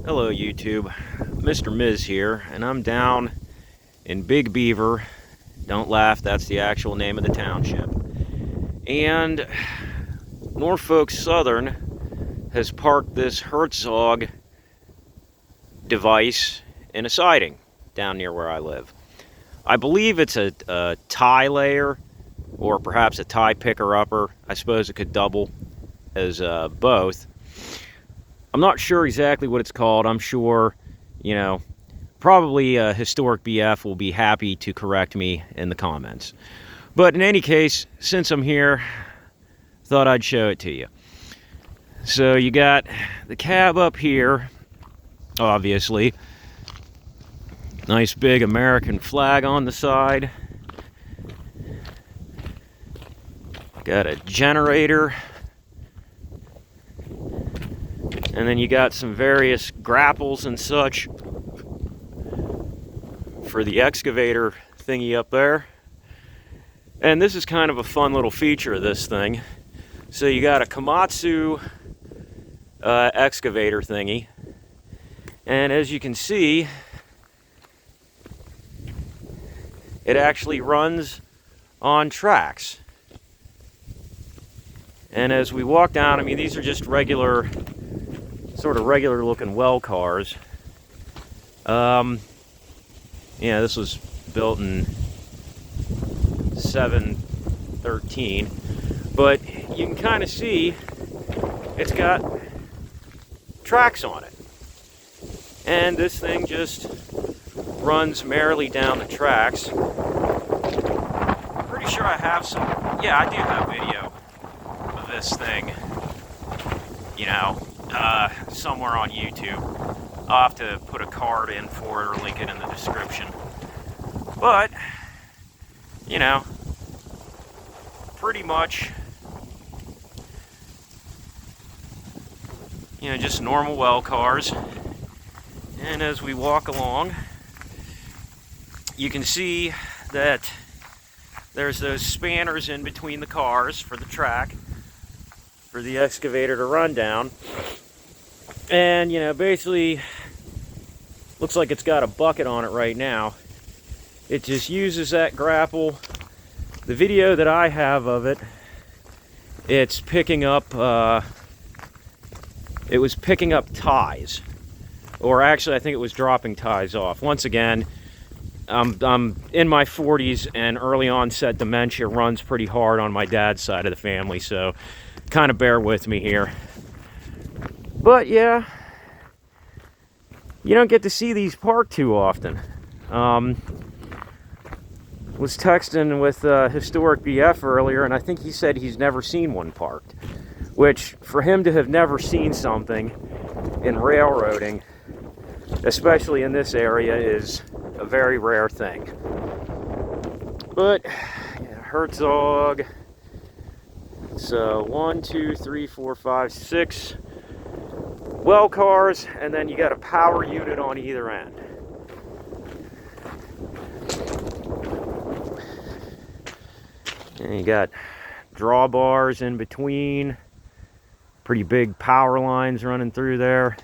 Hello YouTube, Mr. Miz here, and I'm down in Big Beaver. Don't laugh, that's the actual name of the township. And Norfolk Southern has parked this Herzog device in a siding down near where I live. I believe it's a tie layer, or perhaps a tie picker-upper. I suppose it could double as both. I'm not sure exactly what it's called. I'm sure, probably Historic BF will be happy to correct me in the comments. But in any case, since I'm here, thought I'd show it to you. So you got the cab up here, obviously. Nice big American flag on the side. Got a generator. And then you got some various grapples and such for the excavator thingy up there. And this is kind of a fun little feature of this thing. So you got a Komatsu excavator thingy. And as you can see, it actually runs on tracks. And as we walk down, these are just regular looking well cars. This was built in 713, but you can kind of see it's got tracks on it. And this thing just runs merrily down the tracks. Pretty sure I have I do have video of this thing, somewhere on YouTube. I'll have to put a card in for it or link it in the description. But, pretty much, just normal well cars. And as we walk along, you can see that there's those spanners in between the cars for the track, for the excavator to run down. And, basically, looks like it's got a bucket on it right now. It just uses that grapple. The video that I have of it, it's picking up, it was picking up ties. Or actually, I think it was dropping ties off. Once again, I'm in my 40s, and early onset dementia runs pretty hard on my dad's side of the family, so kind of bear with me here. But yeah, you don't get to see these parked too often. Was texting with Historic BF earlier, and I think he said he's never seen one parked. Which, for him to have never seen something in railroading, especially in this area, is a very rare thing. But, Herzog. So 1, 2, 3, 4, 5, 6 well cars, and then you got a power unit on either end. And you got drawbars in between, pretty big power lines running through there.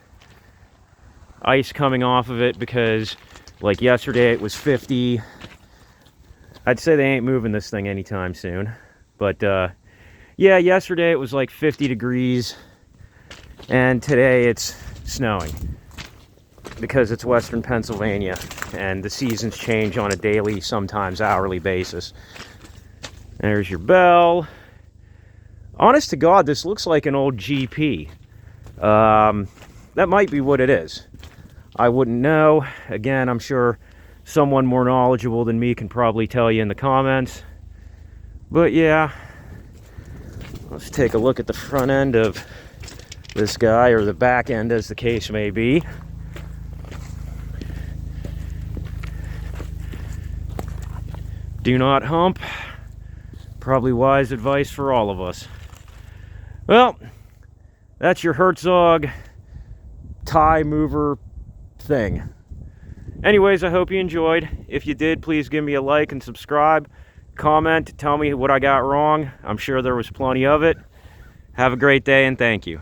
Ice coming off of it because, like yesterday, it was 50. I'd say they ain't moving this thing anytime soon. But, yeah, yesterday it was like 50 degrees. And today it's snowing because it's Western Pennsylvania and the seasons change on a daily, sometimes hourly basis. There's your bell. Honest to God, this looks like an old GP. That might be what it is. I wouldn't know. Again, I'm sure someone more knowledgeable than me can probably tell you in the comments. But yeah, let's take a look at the front end of this guy, or the back end as the case may be. Do not hump. Probably wise advice for all of us. Well, that's your Herzog tie mover thing. Anyways, I hope you enjoyed. If you did, please give me a like and subscribe. Comment, tell me what I got wrong. I'm sure there was plenty of it. Have a great day, and thank you.